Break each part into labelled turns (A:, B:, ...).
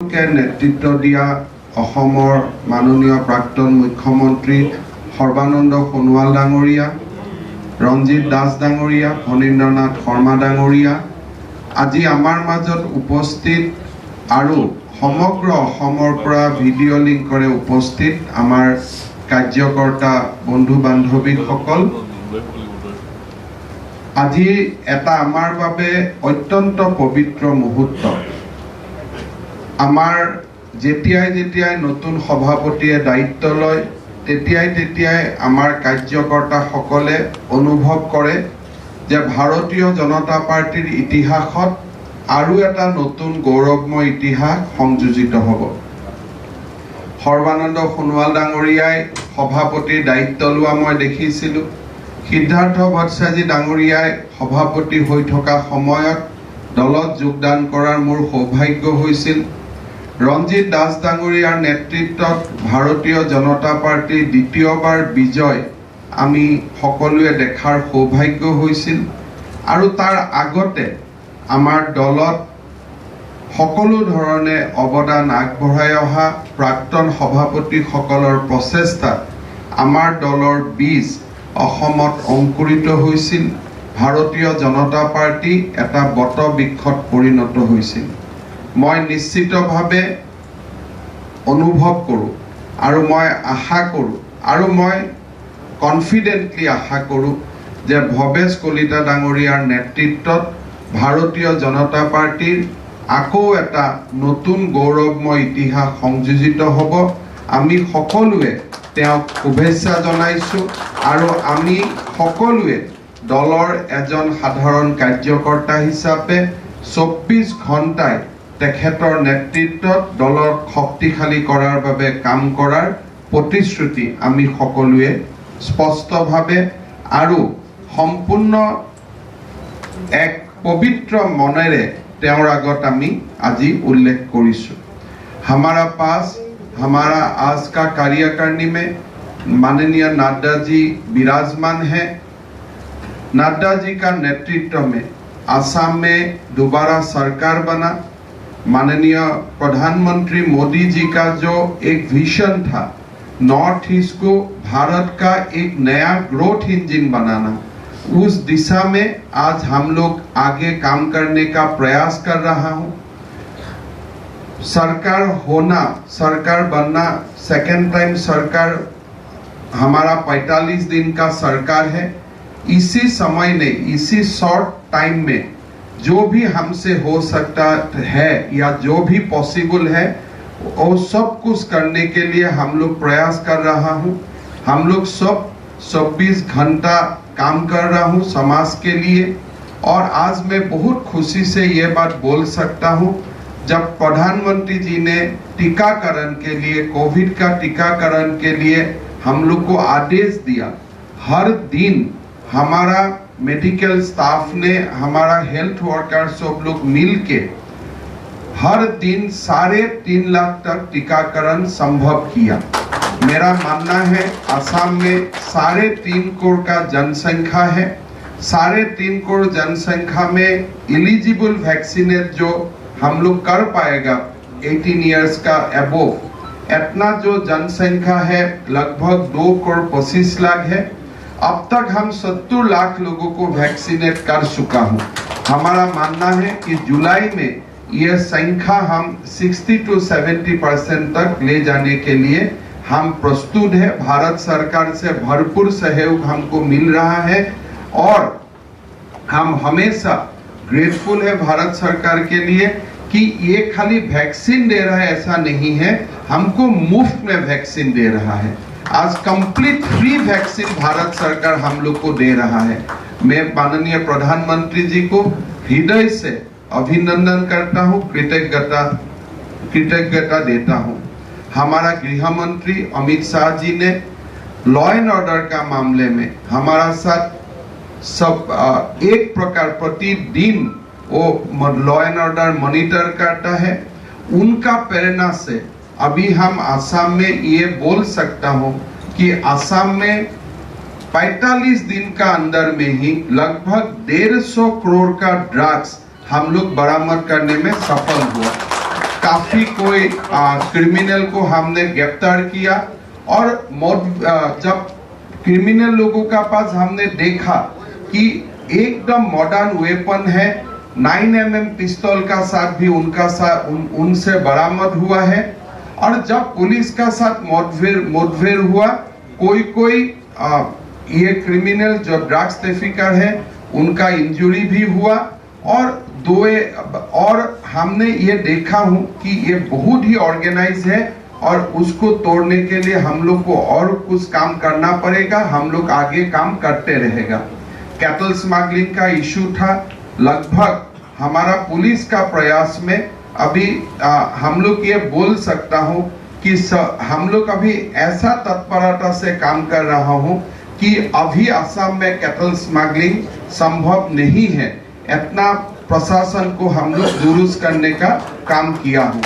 A: के नेतृत्व दिया माननीय प्राक्तन मुख्यमंत्री सर्बानंद सोनोवाल डांगरिया, रंजित दास डांगरिया, फणीन्द्रनाथ शर्मा डांगरिया আজি आमार माजत उपस्थित आरु समग्र अहोমৰ পৰা ভিডিঅ' লিংকৰে उपस्थित आमार कार्यकर्ता बंधु बान्धवीসকল আজি এটা आमार বাবে অত্যন্ত पवित्र मुहूर्त। आमार जेतियाय नतुन सभापतिये दायित्व लय तेतियाय आमार कार्यकर्ता सकले अनुभव करे जे भारतीय जनता पार्टीर इतिहासत आरु एटा नतुन गौरवमय इतिहास संयोजित हब। सर्बानंद सोनोवाल डांगरियाय सभापतिर दायित्व लोৱা मैं देखिছিলো। सिद्धार्थ भट्टाचार्य डांगरियाय सभापति হৈ থকা সময়ত दलत योगदान करार मोर सौभाग्य হৈছিল। रंजित दास डांगरियार नेतृत्वत भारतीय जनता पार्टीर द्वितीयबार विजय आमी सकलोए देखार सौभाग्य হৈছিল। आरु तार आगते आमार दलत सकलो धरणे अवदान आगबঢ়াই অহা प्राक्तन सभापति सकলৰ प्रचेष्टात आमार दलर बीज অসমত अंकुरित হৈছিল। Bharatiya Janata party Etah but बृक्षत परिणत হৈছিল। मैं निश्चित भावे अनुभव करूँ आरु मैं आशा करूँ आरु मैं कन्फिडेंटली आशा करूँ जे भवेश कलिता डांगरियार नेतृत्वत भारतीय जनता पार्टीर आको एटा नतुन गौरवमय इतिहास संयोजित हब। आमी सकलोए तेओक शुभेच्छा जनाइছো आरु आमी सकलोए दलर एजन साधारण कार्यकर्ता हिसापे 24 घंटाय तेखेतर नेतृत्वत दलर शक्तिशाली करार बारे काम करार प्रतिश्रुति आमी सकलोए स्पष्ट भावे आरु सम्पूर्ण एक पवित्र मनेरे तेर आगत आमी আজি उल्लेख करिছো। हमारा पास हमारा आज का कार्यकारिणी में माननीय नड्डा जी विराजमान है। नड्डा जी का नेतृत्व में असम में दोबारा सरकार बना। माननीय प्रधानमंत्री मोदी जी का जो एक विजन था नॉर्थ ईस्ट को भारत का एक नया ग्रोथ इंजन बनाना, उस दिशा में आज हम लोग आगे काम करने का प्रयास कर रहा हूं। सरकार होना, सरकार बनना, सेकेंड टाइम सरकार हमारा 45 दिन का सरकार है। इसी समय में इसी शॉर्ट टाइम में जो भी हमसे हो सकता है या जो भी पॉसिबल है वो सब कुछ करने के लिए हम लोग प्रयास कर रहा हूँ। हम लोग सब 24 घंटा काम कर रहा हूँ समाज के लिए। और आज मैं बहुत खुशी से ये बात बोल सकता हूँ, जब प्रधानमंत्री जी ने टीकाकरण के लिए, कोविड का टीकाकरण के लिए हम लोग को आदेश दिया, हर दिन हमारा मेडिकल स्टाफ ने, हमारा हेल्थ वर्कर सब लोग मिलके हर दिन 3.5 लाख तक टीकाकरण संभव किया। मेरा मानना है असम में 3.5 करोड़ का जनसंख्या है। 3.5 करोड़ जनसंख्या में एलिजिबल वैक्सीनेट जो हम लोग कर पाएगा 18 इयर्स का अबोव, इतना जो जनसंख्या है लगभग 2 करोड़ 25 लाख है। अब तक हम 70 लाख लोगों को वैक्सीनेट कर चुका हूं। हमारा मानना है कि जुलाई में यह संख्या हम 60 to 70% तक ले जाने के लिए हम प्रस्तुत है। भारत सरकार से भरपूर सहयोग हमको मिल रहा है और हम हमेशा ग्रेटफुल है भारत सरकार के लिए कि ये खाली वैक्सीन दे रहा है ऐसा नहीं है, हमको मुफ्त में वैक्सीन दे रहा है। आज कंप्लीट फ्री वैक्सीन भारत सरकार हम लोग को दे रहा है। मैं माननीय प्रधानमंत्री जी को हृदय से अभिनंदन करता हूँ, कृतज्ञता देता हूँ। हमारा गृह मंत्री अमित शाह जी ने लॉ एंड ऑर्डर का मामले में हमारा साथ सब एक प्रकार प्रतिदिन वो लॉ एंड ऑर्डर मॉनिटर करता है। उनका प्रेरणा से अभी हम असम में ये बोल सकता हूँ कि असम में 45 दिन का अंदर में ही लगभग 150 करोड़ का ड्रग्स हम लोग बरामद करने में सफल हुआ। काफी कोई क्रिमिनल को हमने गिरफ्तार किया। और जब क्रिमिनल लोगों का पास हमने देखा कि एकदम मॉडर्न वेपन है, 9mm पिस्तौल का साथ भी उनसे बरामद हुआ है। और जब पुलिस का साथ मुठभेड़ हुआ, कोई ये क्रिमिनल जो ड्रग्स ट्रैफिकर है उनका इंजरी भी हुआ। और हमने ये देखा हूं कि ये बहुत ही ऑर्गेनाइज है और उसको तोड़ने के लिए हम लोग को और कुछ काम करना पड़ेगा। हम लोग आगे काम करते रहेगा। कैटल स्मगलिंग का इशू था, लगभग हमारा पुलिस का प्रयास में अभी हम लोग ये बोल सकता हूं कि हम लोग अभी ऐसा तत्परता से काम कर रहा हूं कि अभी असम में कैटल स्मगलिंग संभव नहीं है। इतना प्रशासन को हम लोग दुरुस्त करने का काम किया हूं।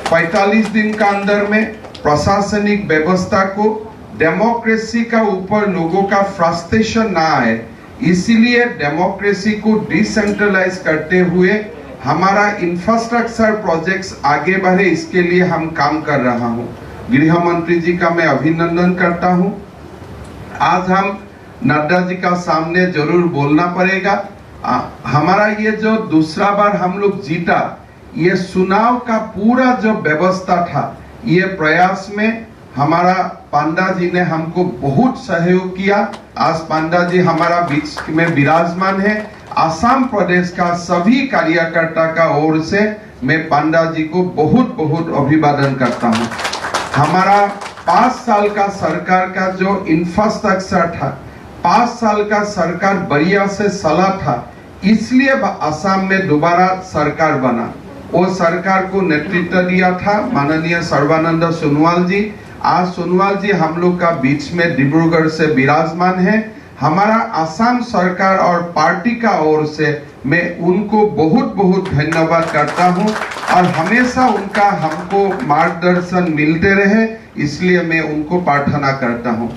A: 45 दिन का अंदर में प्रशासनिक व्यवस्था को डेमोक्रेसी का ऊपर लोगों का फ्रस्ट्रेशन ना आए, इसीलिए डेमोक्रेसी को डिसेंट्रलाइज करते हुए हमारा इंफ्रास्ट्रक्चर प्रोजेक्ट्स आगे बढ़े, इसके लिए हम काम कर रहा हूं। गृह मंत्री जी का मैं अभिनंदन करता हूं। आज हम नड्डा जी का सामने जरूर बोलना पड़ेगा। हमारा ये जो दूसरा बार हम लोग जीता, ये चुनाव का पूरा जो व्यवस्था था, ये प्रयास में हमारा पांडा जी ने हमको बहुत सहयोग किया। आज पांडा जी हमारा बीच में विराजमान है। असम प्रदेश का सभी कार्यकर्ता का ओर से मैं पांडा जी को बहुत बहुत अभिवादन करता हूं। हमारा 5 साल का सरकार का जो इंफ्रास्ट्रक्चर था, 5 साल का सरकार बढ़िया से चला था, इसलिए असम में दोबारा सरकार बना। वो सरकार को नेतृत्व दिया था माननीय सर्बानंद सोनोवाल जी। आज सोनोवाल जी हम लोग का बीच में डिब्रूगढ़ से विराजमान है। हमारा असम सरकार और पार्टी का ओर से मैं उनको बहुत बहुत धन्यवाद करता हूं और हमेशा उनका हमको मार्गदर्शन मिलते रहे, इसलिए मैं उनको प्रार्थना करता हूं।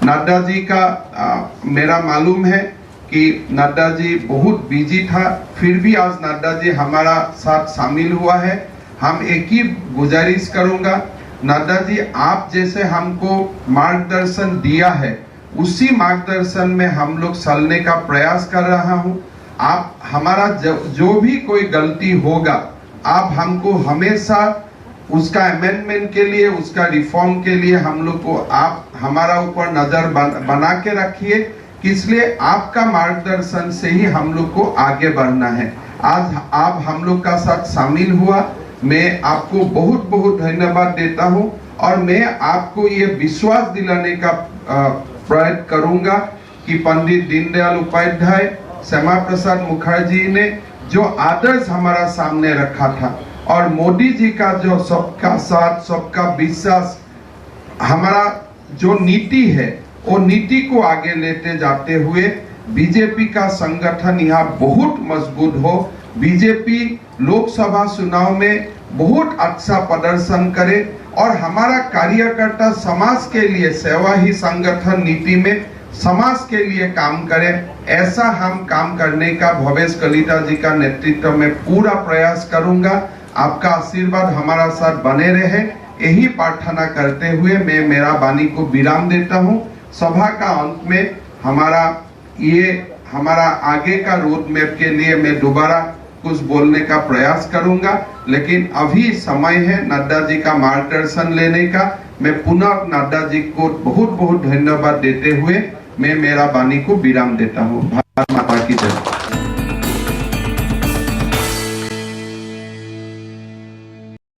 A: नड्डा जी का मेरा मालूम है कि नड्डा जी बहुत बिजी था, फिर भी आज नड्डा जी हमारा साथ शामिल हुआ है। हम एक ही गुजारिश करूंगा, नड्डा जी आप जैसे हमको मार्गदर्शन दिया है, उसी मार्गदर्शन में हम लोग चलने का प्रयास कर रहा हूं। आप हमारा जो भी कोई गलती होगा, आप हमको हमेशा उसका अमेंडमेंट के लिए, उसका रिफॉर्म के लिए हम लोग को आप हमारा ऊपर नजर बना के रखिए, इसलिए आपका मार्गदर्शन से ही हम लोग को आगे बढ़ना है। आज आप हम लोग का साथ शामिल हुआ, मैं आपको बहुत बहुत धन्यवाद देता हूं और मैं आपको ये विश्वास दिलाने का प्रयत्न करूंगा कि पंडित दीनदयाल उपाध्याय, श्यामा प्रसाद मुखर्जी ने जो आदर्श हमारा सामने रखा था और मोदी जी का जो सबका साथ सबका विश्वास हमारा जो नीति है, वो नीति को आगे लेते जाते हुए बीजेपी का संगठन यहाँ बहुत मजबूत हो, बीजेपी लोकसभा चुनाव में बहुत अच्छा प्रदर्शन करे और हमारा कार्यकर्ता समाज के लिए सेवा ही संगठन नीति में समाज के लिए काम करे। ऐसा हम काम करने का भवेश कलिता जी का नेतृत्व में पूरा प्रयास करूंगा। आपका आशीर्वाद हमारा साथ बने रहे, यही प्रार्थना करते हुए मैं मेरा वाणी को विराम देता हूं। सभा का अंत में हमारा आगे का रोड मैप के लिए मैं दोबारा कुछ बोलने का प्रयास करूंगा, लेकिन अभी समय है नड्डा जी का मार्गदर्शन लेने का। मैं पुनः नड्डा जी को बहुत बहुत धन्यवाद देते हुए मैं मेरा वाणी को विराम देता हूँ। भारत माता की जय।